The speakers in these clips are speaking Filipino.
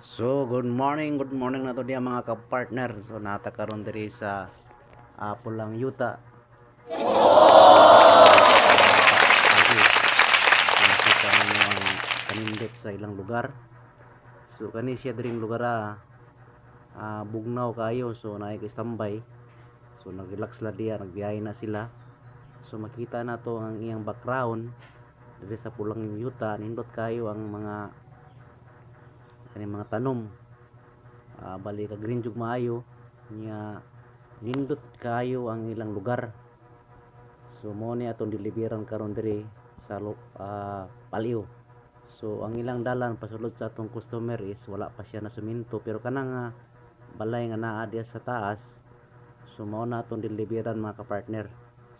So, good morning na to diya mga ka-partner. So, natakaroon diri sa Pulang Yuta. Nakita ninyo ang kanindot sa ilang lugar. So, kani siya diring lugar bugnaw kayo. So, naik-standby. So, nag-relax la diya, nagbiyahe na sila. So, makita na to ang iyang background diri sa Pulang Yuta. Nindot kayo ang mga tanom. Bali ka green jug maayo nya nindot kayo ang ilang lugar. So mo ni atong diliberan karon diri sa Paliw. So ang ilang dalan pasulod sa atong customer is wala pa siya na semento, pero kanang balay nga naa diya sa taas. So mao na atong diliberan mga ka-partner.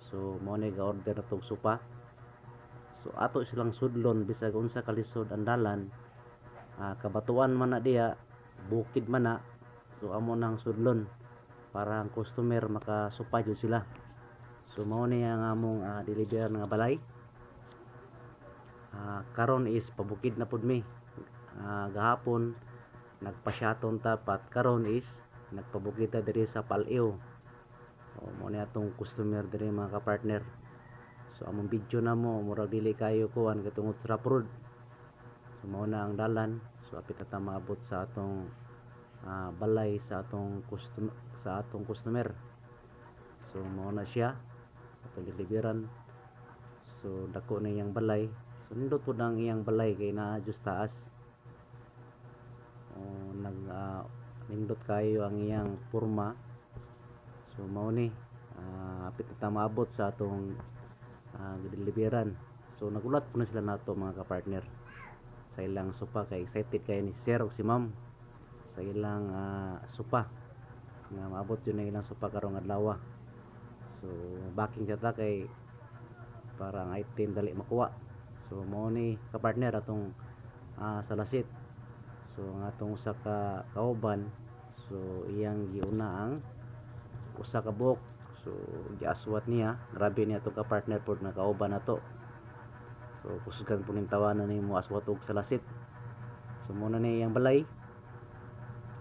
So mo ni ga-order atong supa. So ato silang sudlon bisag unsa kalisod ang dalan. Kabatuan man na diya, bukid man na. So amo nang sudlon para ang customer makasupa jud sila. So mao ni ang among deliver nga balay. Karon is pabukid na pud mi. Gahapon nagpasyaton ta, pat karon is nagpabukid ta diri sa Paliw. Mao ni atong customer diri mga ka-partner. So among video na mo murag dili kayo kuan katungod sa rough road. So mao na ang dalan. So apit ta maabot sa atong balay sa atong customer. So mao na siya atong deliveran. So dako na iyang balay. So nindot pud ang iyang balay kay naa just taas. Nindot kayo ang iyang porma. So mao ni apit ta maabot sa atong deliveran. So nagulat po na sila nato mga ka-partner sa ilang sopa, kay excited kayo ni Sir ug si Ma'am sa ilang sopa nga maabot yun ang ilang sopa karong adlaw. So backing siya ta kay parang item dali makuha. So mao ni ka-partner atong salasit. So ang atong usa ka kauban, so iyang giuna ang usa ka buok. So giaswat niya, grabe niya to ka-partner pod nga kauban nato. So kusgan po ning tawanan ni mo aswat og salasit. So mao na ni iyang balay.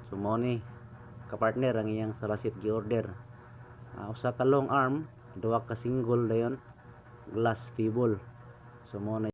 So mao ni ka-partner ang iyang salasit gi-order. Usa ka long arm, duha ka single dayon glass table. So mao na